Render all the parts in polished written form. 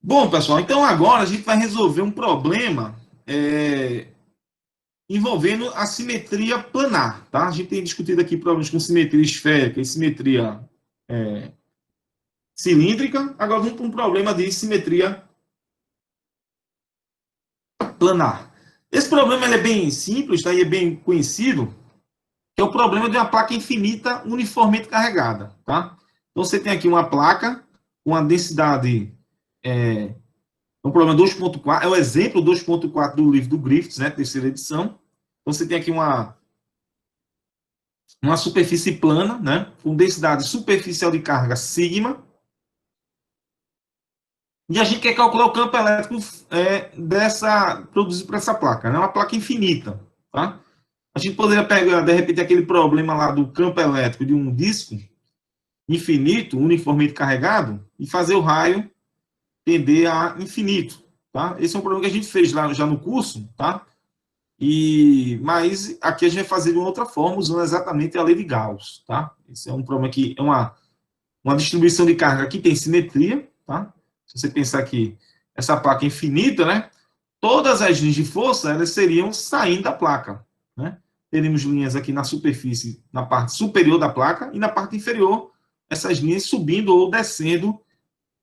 Bom, pessoal, então agora a gente vai resolver um problema envolvendo a simetria planar, tá? A gente tem discutido aqui problemas com simetria esférica e simetria cilíndrica. Agora vamos para um problema de simetria planar. Esse problema ele é bem simples, tá? E é bem conhecido, que é o problema de uma placa infinita uniformemente carregada, tá? Então você tem aqui uma placa com a densidade um problema 2.4, é o exemplo 2.4 do livro do Griffiths, né, terceira edição. Então, você tem aqui uma superfície plana, né, com densidade superficial de carga sigma, e a gente quer calcular o campo elétrico produzido por essa placa, né, uma placa infinita. Tá? A gente poderia pegar, de repente, aquele problema lá do campo elétrico de um disco infinito, uniformemente carregado, e fazer o raio tender a infinito. Tá? Esse é um problema que a gente fez lá já no curso, tá? Mas aqui a gente vai fazer de uma outra forma, usando exatamente a lei de Gauss. Tá? Esse é um problema que é uma distribuição de carga que tem simetria. Tá? Se você pensar que essa placa é infinita, né? Todas as linhas de força elas seriam saindo da placa. Né? Teríamos linhas aqui na superfície, na parte superior da placa, e na parte inferior, essas linhas subindo ou descendo.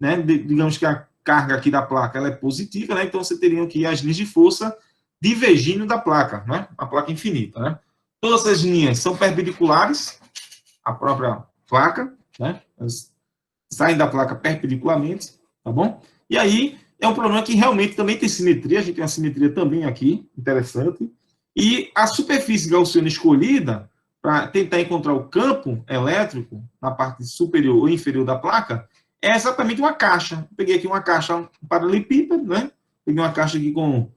Né? Digamos que a carga aqui da placa ela é positiva, né? Então você teria aqui as linhas de força divergindo da placa, né? A placa infinita, né? Todas as linhas são perpendiculares à própria placa, né? Elas saem da placa perpendicularmente, tá bom? E aí é um problema que realmente também tem simetria, a gente tem uma simetria também aqui, interessante, e a superfície gaussiana escolhida para tentar encontrar o campo elétrico na parte superior ou inferior da placa é exatamente uma caixa. Peguei aqui uma caixa um paralelepípedo, né? Peguei uma caixa aqui com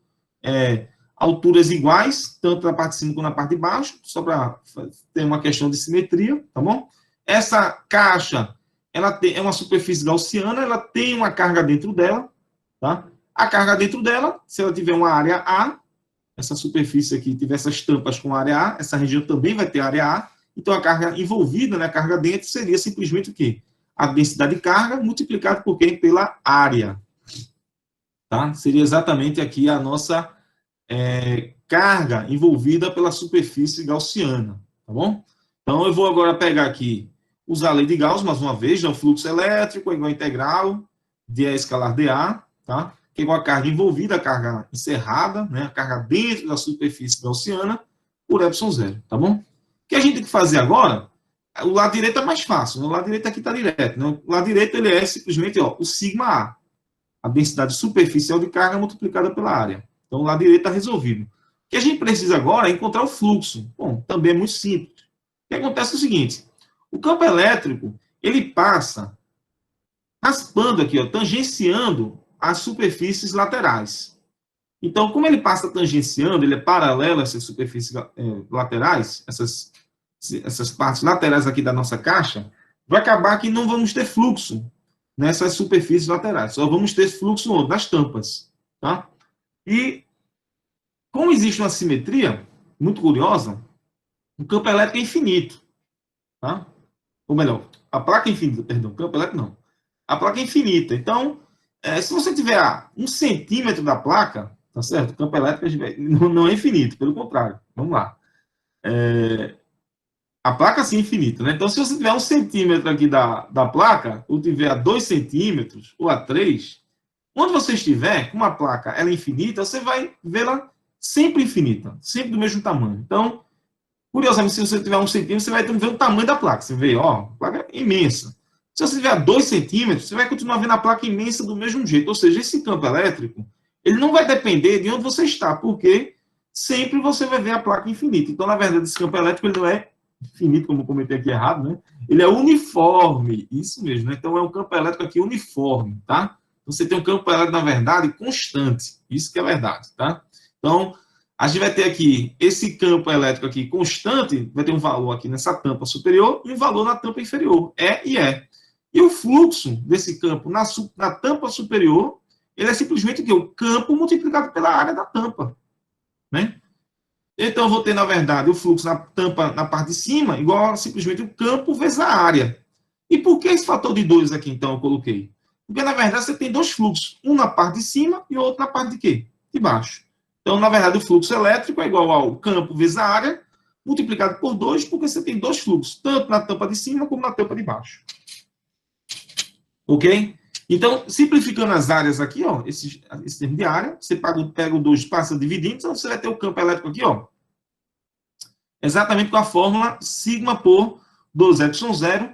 alturas iguais, tanto na parte de cima quanto na parte de baixo, só para ter uma questão de simetria, tá bom? Essa caixa, ela é uma superfície gaussiana, ela tem uma carga dentro dela, tá? A carga dentro dela, se ela tiver uma área A, essa superfície aqui tiver essas tampas com área A, essa região também vai ter área A, então a carga envolvida, né, a carga dentro, seria simplesmente o quê? A densidade de carga multiplicado por quê? Pela área. Tá? Seria exatamente aqui a nossa carga envolvida pela superfície gaussiana. Tá bom? Então, eu vou agora pegar aqui, usar a lei de Gauss, mais uma vez, né? O fluxo elétrico é igual a integral de E escalar dA, tá? Que é igual a carga envolvida, a carga encerrada, né? A carga dentro da superfície gaussiana, por epsilon zero. Tá bom? O que a gente tem que fazer agora, o lado direito é mais fácil, né? O lado direito aqui está direto. Né? O lado direito ele é simplesmente o sigma A densidade superficial de carga multiplicada pela área. Então, o lado direito está resolvido. O que a gente precisa agora é encontrar o fluxo. Bom, também é muito simples. O que acontece é o seguinte, o campo elétrico, ele passa raspando aqui, tangenciando as superfícies laterais. Então, como ele passa tangenciando, ele é paralelo a essas superfícies laterais, essas partes laterais aqui da nossa caixa, vai acabar que não vamos ter fluxo nessas superfícies laterais. Só vamos ter fluxo onde? Nas tampas. Tá? E, como existe uma simetria muito curiosa, o campo elétrico é infinito. Tá? Ou melhor, a placa é infinita, perdão, o campo elétrico não. A placa é infinita. Então, se você tiver a 1 centímetro da placa, tá certo? O campo elétrico não é infinito, pelo contrário. Vamos lá. A placa sim é infinita, né? Então, se você tiver 1 centímetro aqui da placa, ou tiver a 2 centímetros, ou a 3, onde você estiver, com uma placa ela é infinita, você vai vê-la sempre infinita, sempre do mesmo tamanho. Então, curiosamente, se você tiver 1 centímetro, você vai ver o tamanho da placa. Você vê, ó, a placa é imensa. Se você tiver 2 centímetros, você vai continuar vendo a placa imensa do mesmo jeito. Ou seja, esse campo elétrico, ele não vai depender de onde você está, porque sempre você vai ver a placa infinita. Então, na verdade, esse campo elétrico ele não é infinito, como eu comentei aqui errado, né? Ele é uniforme, isso mesmo, né? Então, é um campo elétrico aqui uniforme, tá? Você tem um campo elétrico, na verdade, constante. Isso que é verdade, tá? Então, a gente vai ter aqui esse campo elétrico aqui constante, vai ter um valor aqui nessa tampa superior e um valor na tampa inferior, E e E. E o fluxo desse campo na tampa superior, ele é simplesmente o quê? O campo multiplicado pela área da tampa, né? Então, eu vou ter, na verdade, o fluxo na tampa na parte de cima, igual a simplesmente o campo vezes a área. E por que esse fator de 2 aqui, então, eu coloquei? Porque, na verdade, você tem dois fluxos, um na parte de cima e o outro na parte de quê? De baixo. Então, na verdade, o fluxo elétrico é igual ao campo vezes a área, multiplicado por 2, porque você tem dois fluxos, tanto na tampa de cima como na tampa de baixo. Ok? Então, simplificando as áreas aqui, ó, esse termo de área, você pega o 2, passa dividindo, então você vai ter o campo elétrico aqui, ó, exatamente com a fórmula sigma por 2ε0,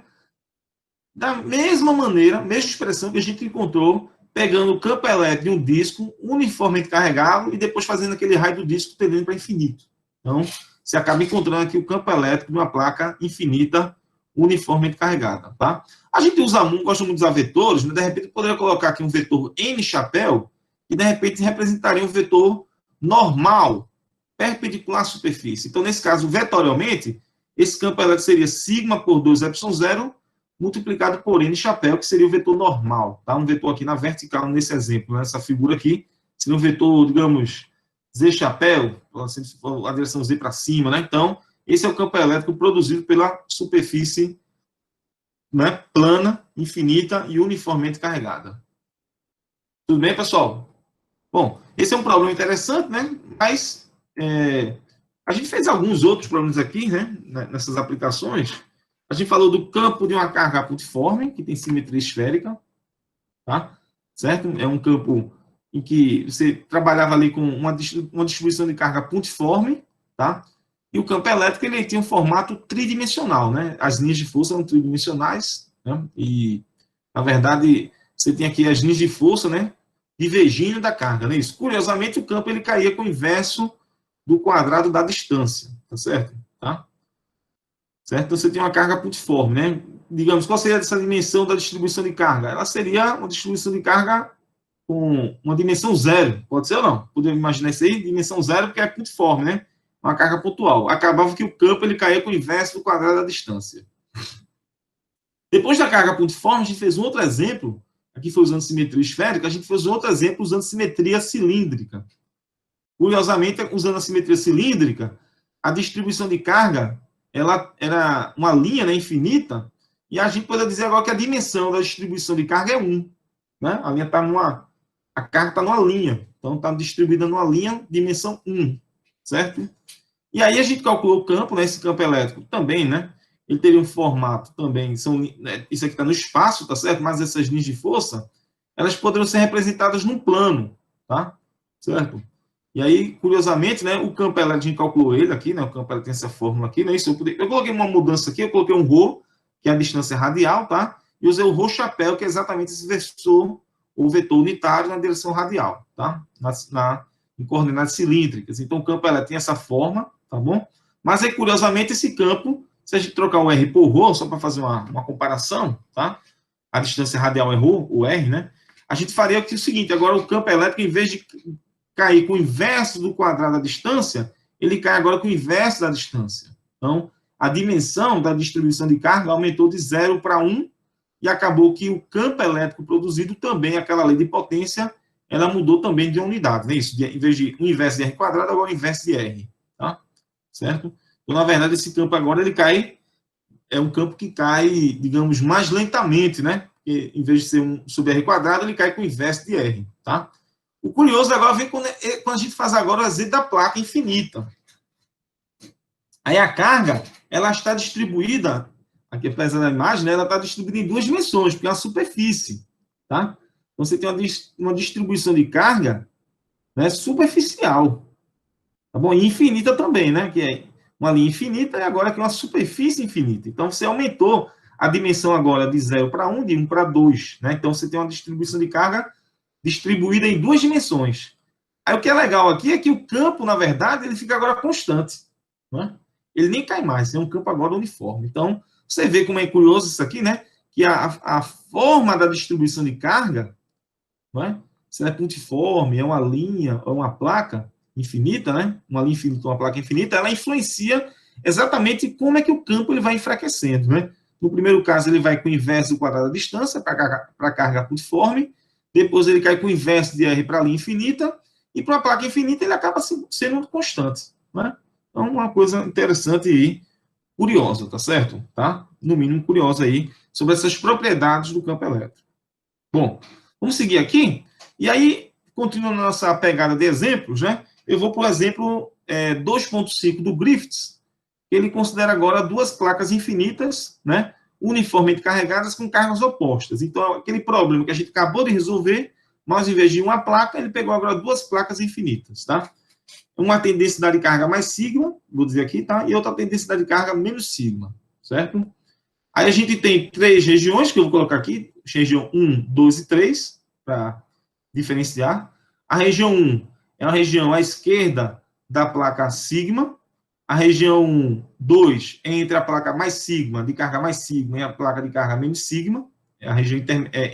da mesma maneira, mesma expressão que a gente encontrou pegando o campo elétrico de um disco uniformemente carregado e depois fazendo aquele raio do disco tendendo para infinito. Então, você acaba encontrando aqui o campo elétrico de uma placa infinita uniformemente carregada, tá? A gente gosta muito de usar vetores, né? De repente poderia colocar aqui um vetor N chapéu e de repente representaria um vetor normal, perpendicular à superfície. Então, nesse caso, vetorialmente, esse campo elétrico seria sigma por 2ε0 multiplicado por N chapéu, que seria o vetor normal, tá? Um vetor aqui na vertical, nesse exemplo, nessa figura aqui, seria um vetor, digamos, Z chapéu, a direção Z para cima, né? Então, esse é o campo elétrico produzido pela superfície, né, plana, infinita e uniformemente carregada. Tudo bem, pessoal? Bom, esse é um problema interessante, né? Mas a gente fez alguns outros problemas aqui, né? Nessas aplicações. A gente falou do campo de uma carga pontiforme, que tem simetria esférica, tá? Certo? É um campo em que você trabalhava ali com uma distribuição de carga pontiforme, tá? E o campo elétrico, ele tinha um formato tridimensional, né? As linhas de força eram tridimensionais, né? E, na verdade, você tem aqui as linhas de força, né? Divergindo da carga, né? Isso. Curiosamente, o campo, ele caía com o inverso do quadrado da distância, tá certo? Tá? Certo? Então, você tem uma carga pontiforme, né? Digamos, qual seria essa dimensão da distribuição de carga? Ela seria uma distribuição de carga com uma dimensão zero, pode ser ou não? Podemos imaginar isso aí, dimensão zero, porque é pontiforme, né? Uma carga pontual. Acabava que o campo ele caía com o inverso do quadrado da distância. Depois da carga pontiforme, a gente fez um outro exemplo, aqui foi usando simetria esférica, a gente fez um outro exemplo usando simetria cilíndrica. Curiosamente, usando a simetria cilíndrica, a distribuição de carga ela era uma linha, né, infinita, e a gente pode dizer agora que a dimensão da distribuição de carga é 1. Né? A linha está a carga está numa linha, então está distribuída numa linha, dimensão 1, certo? E aí a gente calculou o campo, né, esse campo elétrico também, né? Ele teria um formato também, né, isso aqui está no espaço, tá certo? Mas essas linhas de força, elas poderiam ser representadas num plano, tá? Certo? E aí, curiosamente, né, o campo elétrico, a gente calculou ele aqui, né, o campo elétrico tem essa fórmula aqui, né, isso eu coloquei uma mudança aqui, eu coloquei um ρ, que é a distância radial, tá? E usei o ρ chapéu, que é exatamente esse vetor, o vetor unitário na direção radial, tá? Em coordenadas cilíndricas. Então, o campo elétrico tem essa forma, tá bom? Mas aí, curiosamente, esse campo, se a gente trocar o R por ρ, só para fazer uma comparação, tá? A distância radial é ρ, o R, né? A gente faria aqui o seguinte, agora o campo elétrico, em vez de cair com o inverso do quadrado da distância, ele cai agora com o inverso da distância. Então, a dimensão da distribuição de carga aumentou de 0 para 1, e acabou que o campo elétrico produzido também, aquela lei de potência, ela mudou também de unidade, né? Isso, em vez de o inverso de R quadrado, agora o inverso de R, tá? Certo? Então, na verdade, esse campo agora, ele cai, é um campo que cai, digamos, mais lentamente, né? Porque, em vez de ser um sobre R quadrado, ele cai com o inverso de R, tá? O curioso agora vem quando a gente faz agora o exemplo da placa infinita. Aí a carga, ela está distribuída, aqui apesar da imagem, né, ela está distribuída em duas dimensões, porque é uma superfície, tá? Então você tem uma distribuição de carga, né, superficial, tá bom? E infinita também, né, que é uma linha infinita e agora que é uma superfície infinita. Então você aumentou a dimensão agora de 0 para 1, de 1 para 2, né? Então você tem uma distribuição de carga distribuída em duas dimensões. Aí o que é legal aqui é que o campo, na verdade, ele fica agora constante, né? Ele nem cai mais, é um campo agora uniforme. Então, você vê como é curioso isso aqui, né? Que a forma da distribuição de carga, né? Se ela é pontiforme, é uma linha, é uma placa infinita, né? Uma linha infinita, uma placa infinita, ela influencia exatamente como é que o campo ele vai enfraquecendo, né? No primeiro caso, ele vai com o inverso do quadrado da distância para a carga pontiforme, depois ele cai com o inverso de R para a linha infinita, e para uma placa infinita ele acaba sendo constante, né? Então, uma coisa interessante e curiosa, tá certo? Tá? No mínimo curiosa aí, sobre essas propriedades do campo elétrico. Bom, vamos seguir aqui. E aí, continuando a nossa pegada de exemplos, né? Eu vou, por exemplo, 2.5 do Griffiths, que ele considera agora duas placas infinitas, né? Uniformemente carregadas com cargas opostas. Então, aquele problema que a gente acabou de resolver, mas em vez de uma placa, ele pegou agora duas placas infinitas, tá? Uma tem densidade de carga mais sigma, vou dizer aqui, tá? E outra tem densidade de carga menos sigma, certo? Aí a gente tem três regiões, que eu vou colocar aqui, região 1, 2 e 3, para diferenciar. A região 1 é a região à esquerda da placa sigma. A região 2 é entre a placa mais sigma, de carga mais sigma, e a placa de carga menos sigma. É a região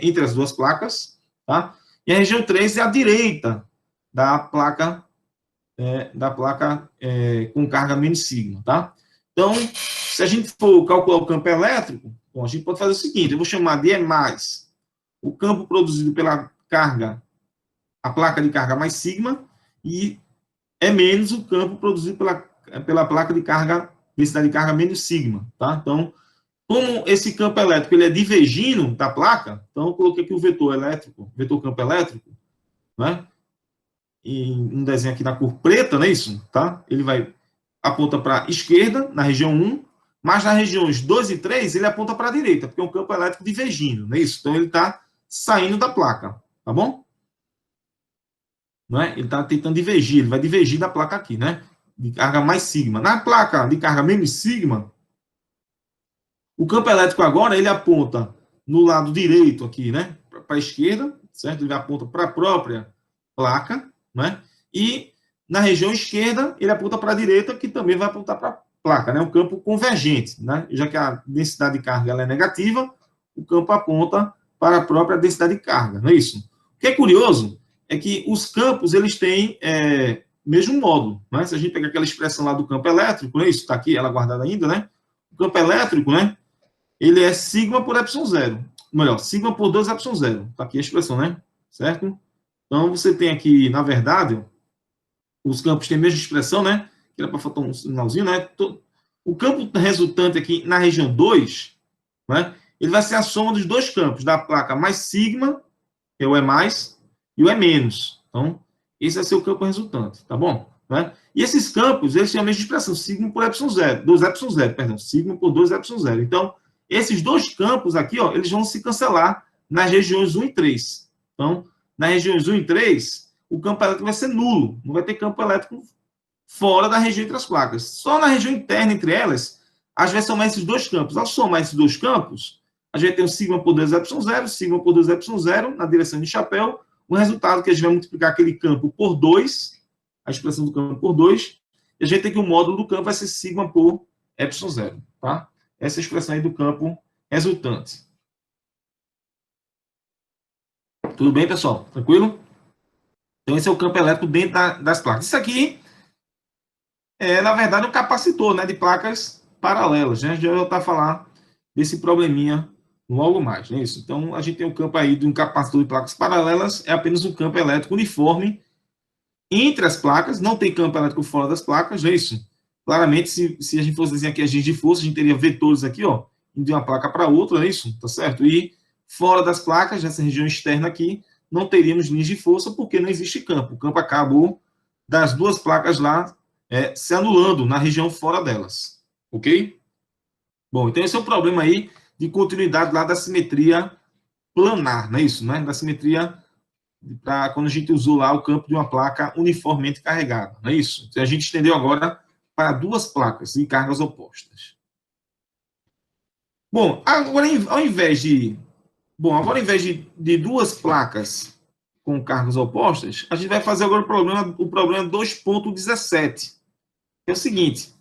entre as duas placas. Tá? E a região 3 é a direita da placa com carga menos sigma, tá? Então, se a gente for calcular o campo elétrico, bom, a gente pode fazer o seguinte, eu vou chamar de E mais o campo produzido pela carga, a placa de carga mais sigma, e é menos o campo produzido pela placa de carga, densidade de carga menos sigma, tá? Então, como esse campo elétrico ele é divergindo da placa, então eu coloquei aqui o vetor elétrico, vetor campo elétrico, né? Em um desenho aqui na cor preta, não é isso? Tá? Ele aponta para a esquerda, na região 1, mas nas regiões 2 e 3, ele aponta para a direita, porque é um campo elétrico divergindo, não é isso? Então, ele está saindo da placa, tá bom? Não é? Ele está tentando divergir, ele vai divergir da placa aqui, né? De carga mais sigma. Na placa de carga menos sigma, o campo elétrico agora, ele aponta no lado direito aqui, né? Para a esquerda, certo? Ele aponta para a própria placa, né? E na região esquerda, ele aponta para a direita, que também vai apontar para a placa, né? Um campo convergente, né? Já que a densidade de carga ela é negativa, o campo aponta para a própria densidade de carga, não é isso? O que é curioso é que os campos, eles têm mesmo módulo, né? Se a gente pegar aquela expressão lá do campo elétrico, não é isso? Está aqui, ela guardada ainda, né? O campo elétrico, né? Ele é sigma por epsilon zero. Melhor, sigma por 2 epsilon zero. Está aqui a expressão, né? Certo? Então, você tem aqui, na verdade, os campos têm a mesma expressão, né? Que era para faltar um sinalzinho, né? O campo resultante aqui na região 2, né? Ele vai ser a soma dos dois campos, da placa mais sigma, que é o E mais, e o E menos. Então, esse vai ser o campo resultante, tá bom? Né? E esses campos, eles têm a mesma expressão, sigma por epsilon zero, 2 epsilon zero, perdão, sigma por 2 epsilon zero. Então, esses dois campos aqui, ó, eles vão se cancelar nas regiões 1 e 3. Então, nas regiões 1 e 3, o campo elétrico vai ser nulo, não vai ter campo elétrico fora da região entre as placas. Só na região interna entre elas, a gente vai somar esses dois campos. Ao somar esses dois campos, a gente tem o sigma por 2 epsilon zero, sigma por 2 epsilon zero, na direção de chapéu, o resultado que a gente vai multiplicar aquele campo por 2, a expressão do campo por 2, e a gente tem que o módulo do campo vai ser sigma por epsilon zero, tá? Essa é a expressão aí do campo resultante. Tudo bem, pessoal? Tranquilo? Então, esse é o campo elétrico dentro das placas. Isso aqui na verdade, um capacitor, né, de placas paralelas, né? Já vou estar a falar desse probleminha logo mais, não é isso? Então, a gente tem um campo aí de um capacitor de placas paralelas, é apenas um campo elétrico uniforme entre as placas, não tem campo elétrico fora das placas, não é isso? Claramente, se a gente fosse desenhar aqui agentes de força, a gente teria vetores aqui, ó, de uma placa para outra, não é isso? Tá certo? E fora das placas, nessa região externa aqui, não teríamos linhas de força, porque não existe campo. O campo acabou das duas placas lá se anulando na região fora delas. Ok? Bom, então esse é o problema aí de continuidade lá da simetria planar, não é isso? Né? Da simetria para quando a gente usou lá o campo de uma placa uniformemente carregada, não é isso? Então, a gente estendeu agora para duas placas de cargas opostas. Bom, agora ao invés de duas placas com cargas opostas, a gente vai fazer agora o problema 2.17. É o seguinte,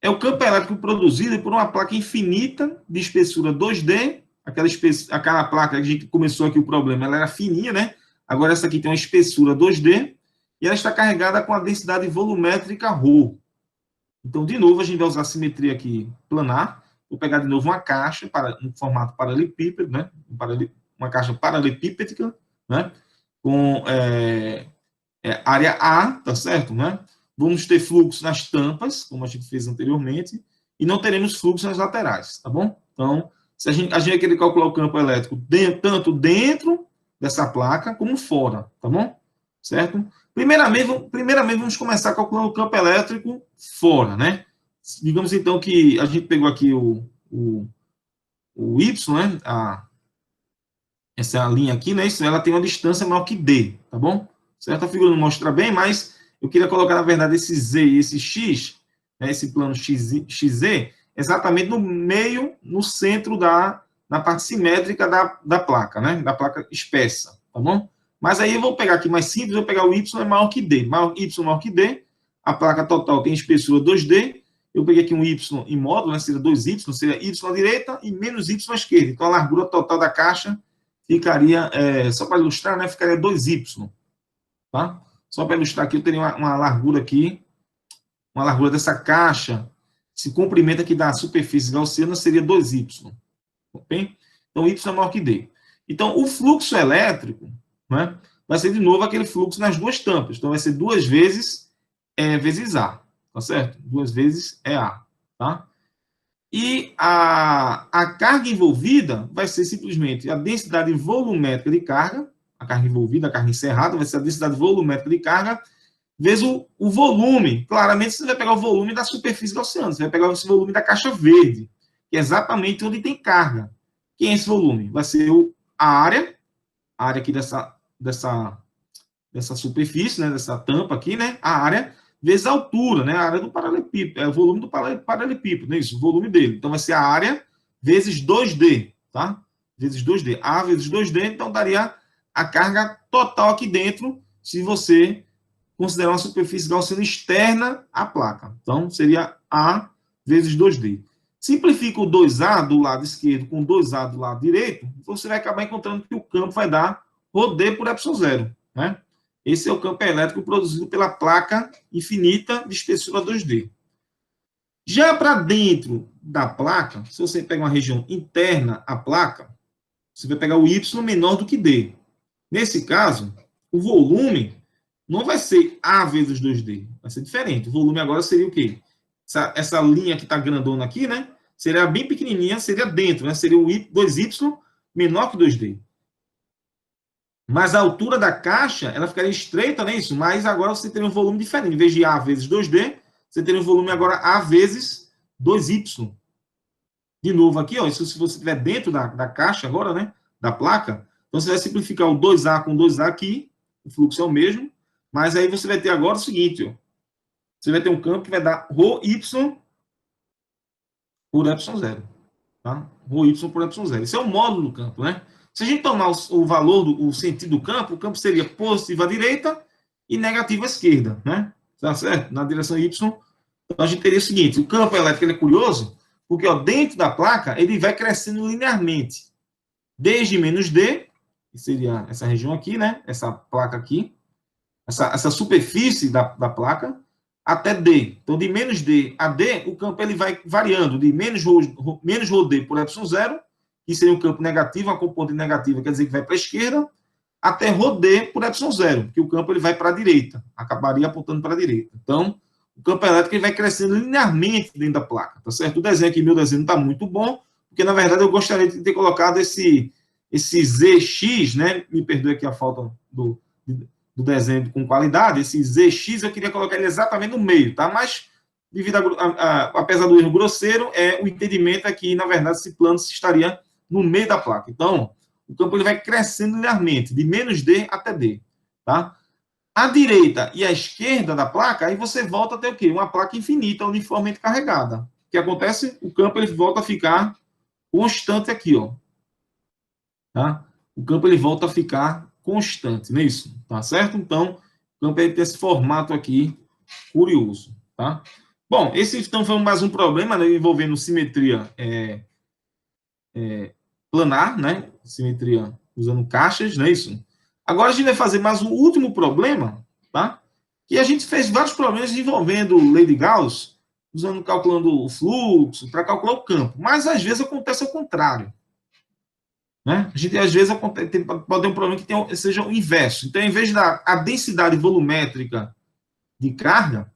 é o campo elétrico produzido por uma placa infinita de espessura 2D, aquela placa que a gente começou aqui o problema, ela era fininha, né? Agora essa aqui tem uma espessura 2D, e ela está carregada com a densidade volumétrica ρ. Então, de novo, a gente vai usar a simetria aqui planar. Vou pegar de novo uma caixa, um formato paralelepípedo, né? Uma caixa paralelepípedica, né? Com área A, tá certo? Né? Vamos ter fluxo nas tampas, como a gente fez anteriormente, e não teremos fluxo nas laterais, tá bom? Então, Se a gente vai querer calcular o campo elétrico tanto dentro dessa placa como fora, tá bom? Certo? Primeiramente vamos começar calculando o campo elétrico fora, né? Digamos então que a gente pegou aqui o Y, né? Essa linha aqui, né? Isso, ela tem uma distância maior que D, tá bom? Certo? A figura não mostra bem, mas eu queria colocar, na verdade, esse Z e esse X, né? Esse plano XZ, exatamente no meio, no centro na parte simétrica da placa, né? Da placa espessa, tá bom? Mas aí eu vou pegar aqui mais simples, eu vou pegar o Y é maior que D. Y maior que D, a placa total tem espessura 2D, eu peguei aqui um Y em módulo, né? Seria 2Y, seria Y à direita e menos Y à esquerda. Então, a largura total da caixa ficaria, só para ilustrar, né? Ficaria 2Y, tá? Só para ilustrar aqui, eu teria uma largura aqui, uma largura dessa caixa, esse comprimento aqui da superfície gaussiana seria 2Y, ok? Então, Y é maior que D. Então, o fluxo elétrico, né, vai ser, de novo, aquele fluxo nas duas tampas. Então, vai ser 2 vezes vezes A, tá certo? 2 vezes A, tá? E a carga envolvida vai ser simplesmente a densidade volumétrica de carga, a carga envolvida, a carga encerrada, vai ser a densidade volumétrica de carga, vezes o volume. Claramente, você vai pegar o volume da superfície gaussiana, você vai pegar esse volume da caixa verde, que é exatamente onde tem carga. Quem é esse volume? Vai ser a área aqui dessa superfície, né, dessa tampa aqui, né, a área, vezes a altura, né, a área do paralelepípedo, o volume do paralelepípedo, né, isso, o volume dele. Então, vai ser a área vezes 2D, tá? Vezes 2D. A vezes 2D, então, daria a carga total aqui dentro, se você considerar uma superfície gaussiana externa à placa. Então, seria A vezes 2D. Simplifica o 2A do lado esquerdo com 2A do lado direito, você vai acabar encontrando que o campo vai dar ρD por ε0, né? Esse é o campo elétrico produzido pela placa infinita de espessura 2D. Já para dentro da placa, se você pega uma região interna à placa, você vai pegar o Y menor do que D. Nesse caso, o volume não vai ser A vezes 2D, vai ser diferente. O volume agora seria o quê? Essa linha que está grandona aqui, né? Seria bem pequenininha, seria dentro, né? Seria o 2Y menor que 2D. Mas a altura da caixa, ela ficaria estreita, não é isso? Mas agora você teria um volume diferente. Em vez de A vezes 2D, você teria um volume agora A vezes 2Y. De novo aqui, ó, isso se você estiver dentro da caixa agora, né? Da placa, então você vai simplificar o 2A com 2A aqui, o fluxo é o mesmo, mas aí você vai ter agora o seguinte, ó, você vai ter um campo que vai dar ρY por ε0. Tá? ρY por ε0. Esse é o módulo do campo, né? Se a gente tomar o valor, o sentido do campo, o campo seria positivo à direita e negativo à esquerda, né? Tá certo? Na direção Y. Então, a gente teria o seguinte, o campo elétrico ele é curioso, porque ó, dentro da placa ele vai crescendo linearmente. Desde menos D, que seria essa região aqui, né? Essa placa aqui, essa superfície da placa, até D. Então, de menos D a D, o campo ele vai variando de menos ρD por ε0, que seria um campo negativo, uma componente negativa, quer dizer que vai para a esquerda, até ρD por ε0, que o campo ele vai para a direita, acabaria apontando para a direita. Então, o campo elétrico ele vai crescendo linearmente dentro da placa, tá certo? O desenho aqui, meu desenho não está muito bom, porque, na verdade, eu gostaria de ter colocado esse ZX, né? Me perdoe aqui a falta do desenho com qualidade, esse ZX eu queria colocar ele exatamente no meio, tá? Mas, devido apesar do erro grosseiro, o entendimento é que, na verdade, esse plano estaria no meio da placa. Então, o campo ele vai crescendo linearmente, de menos D até D, tá? A direita e a esquerda da placa, aí você volta a ter o quê? Uma placa infinita, uniformemente carregada. O que acontece? O campo ele volta a ficar constante aqui, ó. Tá? O campo ele volta a ficar constante, não é isso? Tá certo? Então, o campo ele tem esse formato aqui curioso, tá? Bom, esse então foi mais um problema, né, envolvendo simetria planar, né? Simetria usando caixas, não é isso? Agora a gente vai fazer mais um último problema, tá? Que a gente fez vários problemas envolvendo lei de Gauss, calculando o fluxo, para calcular o campo. Mas às vezes acontece ao contrário. Né? A gente, às vezes, pode ter um problema que seja o inverso. Então, em vez da densidade volumétrica de carga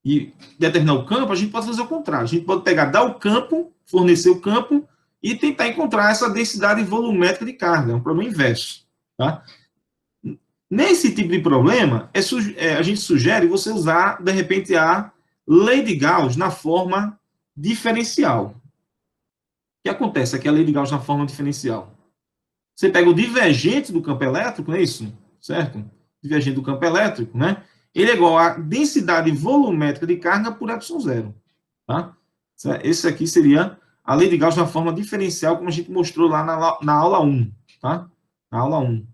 e determinar o campo, a gente pode fazer o contrário. A gente pode pegar, dar o campo, fornecer o campo, e tentar encontrar essa densidade volumétrica de carga, é um problema inverso. Tá? Nesse tipo de problema, a gente sugere você usar, de repente, a lei de Gauss na forma diferencial. O que acontece aqui, a lei de Gauss na forma diferencial? Você pega o divergente do campo elétrico, não é isso? Certo? Divergente do campo elétrico, né? Ele é igual à densidade volumétrica de carga por ε0. Tá? Esse aqui seria a lei de Gauss na forma diferencial, como a gente mostrou lá na aula 1. Tá? Na aula 1.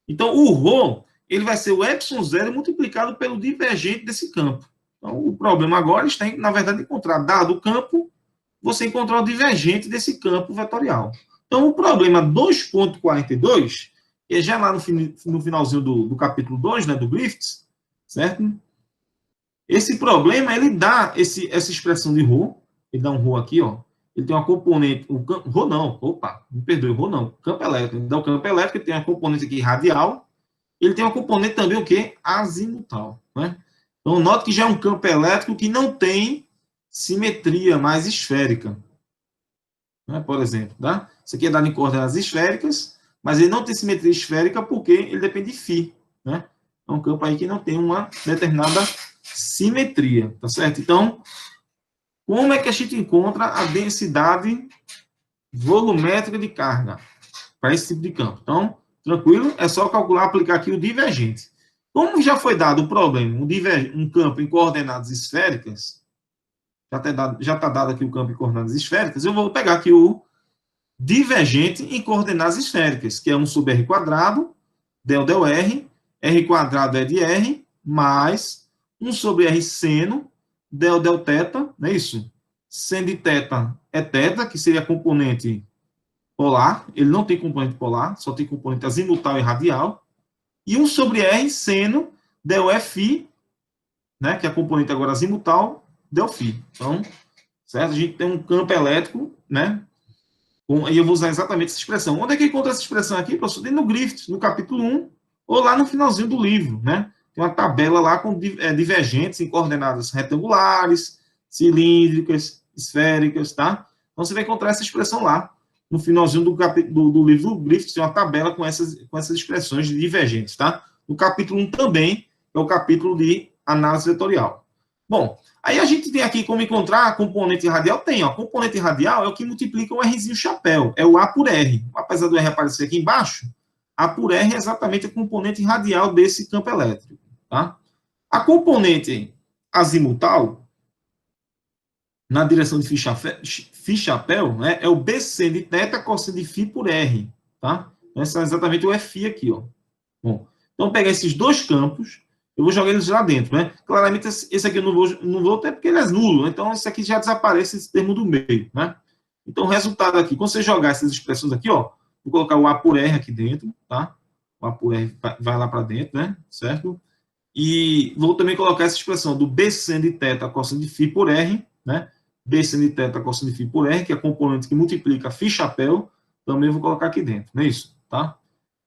Então, o ρ, ele vai ser o ε0 multiplicado pelo divergente desse campo. Então, o problema agora está, na verdade, encontrar, dado o campo, você encontrar o divergente desse campo vetorial. Então, o problema 2.42, que é já lá no finalzinho do capítulo 2, né, do Griffiths, certo? Esse problema, ele dá essa expressão de ρ, ele dá um ρ aqui, ó, ele tem uma componente, ρ não, opa, me perdoe, ρ não, campo elétrico, ele dá o campo elétrico, ele tem uma componente aqui radial, ele tem uma componente também o quê? Azimutal, né? Então, note que já é um campo elétrico que não tem simetria mais esférica, né? Por exemplo, tá? Isso aqui é dado em coordenadas esféricas, mas ele não tem simetria esférica porque ele depende de φ, né? É um campo aí que não tem uma determinada simetria, tá certo? Então, como é que a gente encontra a densidade volumétrica de carga para esse tipo de campo? Então, tranquilo, é só calcular, aplicar aqui o divergente. Como já foi dado o problema, um campo em coordenadas esféricas, já está dado aqui o campo em coordenadas esféricas, eu vou pegar aqui o divergente em coordenadas esféricas, que é 1 sobre r quadrado, del r, r quadrado é de r, mais 1 sobre r seno, del θ, não é isso? Seno de θ é θ, que seria a componente polar, ele não tem componente polar, só tem componente azimutal e radial, e 1 sobre r seno del φ, né, que é a componente agora azimutal, del φ. Então, certo? A gente tem um campo elétrico, né? E eu vou usar exatamente essa expressão. Onde é que encontra essa expressão aqui, professor? Dentro no Griffiths, no capítulo 1, ou lá no finalzinho do livro, né? Tem uma tabela lá com divergentes em coordenadas retangulares, cilíndricas, esféricas, tá? Então, você vai encontrar essa expressão lá. No finalzinho do livro do Griffiths, tem uma tabela com essas expressões de divergentes, tá? No capítulo 1 também, é o capítulo de análise vetorial. Bom, aí a gente tem aqui como encontrar a componente radial. Tem, ó, a componente radial é o que multiplica o Rzinho chapéu, é o A por R. Apesar do R aparecer aqui embaixo, A por R é exatamente a componente radial desse campo elétrico. Tá? A componente azimutal, na direção de φ-chapéu, né, é o BC de θ cosseno de φ por R. Tá? Esse é exatamente o Φ aqui. Ó. Bom, então, pegar esses dois campos, eu vou jogar eles lá dentro, né? Claramente, esse aqui eu não vou ter porque ele é nulo. Então, esse aqui já desaparece, esse termo do meio, né? Então, o resultado aqui, quando você jogar essas expressões aqui, ó, vou colocar o A por R aqui dentro, tá? O A por R vai lá para dentro, né? Certo? E vou também colocar essa expressão do B seno de θ cosseno de φ por R, né? B seno de θ cosseno de φ por R, que é a componente que multiplica φ-chapéu, também vou colocar aqui dentro, não é isso? Tá?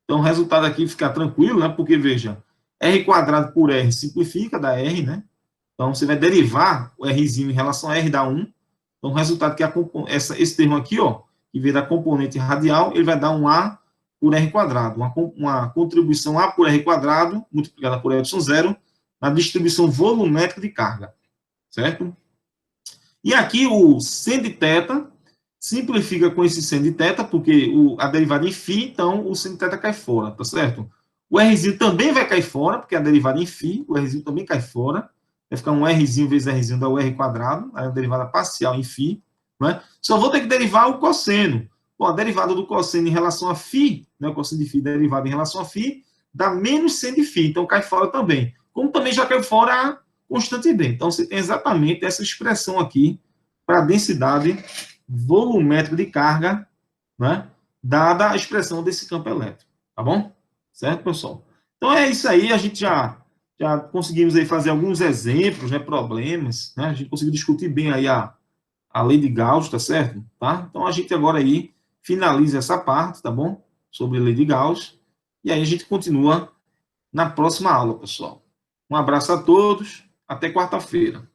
Então, o resultado aqui fica tranquilo, né? Porque, veja, R quadrado por R simplifica, dá R, né? Então, você vai derivar o Rzinho em relação a R, dá 1. Então, o resultado que esse termo aqui, ó, que veio da componente radial, ele vai dar um A por R quadrado. Uma contribuição A por R quadrado, multiplicada por ε0, na distribuição volumétrica de carga. Certo? E aqui o seno de θ simplifica com esse seno de θ, porque a derivada em φ, então o seno de θ cai fora, tá certo? O Rzinho também vai cair fora, porque a derivada em φ, o Rzinho também cai fora. Vai ficar um Rzinho vezes Rzinho dá o R quadrado, aí a derivada parcial em φ. Né? Só vou ter que derivar o cosseno. Bom, a derivada do cosseno em relação a φ, né, o cosseno de φ derivado em relação a φ, dá menos seno de φ, então cai fora também. Como também já caiu fora a constante B. Então, você tem exatamente essa expressão aqui para a densidade volumétrica de carga, né, dada a expressão desse campo elétrico. Tá bom? Certo, pessoal? Então, é isso aí. A gente já conseguimos aí fazer alguns exemplos, né, problemas. Né, a gente conseguiu discutir bem aí a lei de Gauss, tá certo? Tá? Então, a gente agora aí finaliza essa parte, tá bom? Sobre a lei de Gauss. E aí a gente continua na próxima aula, pessoal. Um abraço a todos. Até quarta-feira.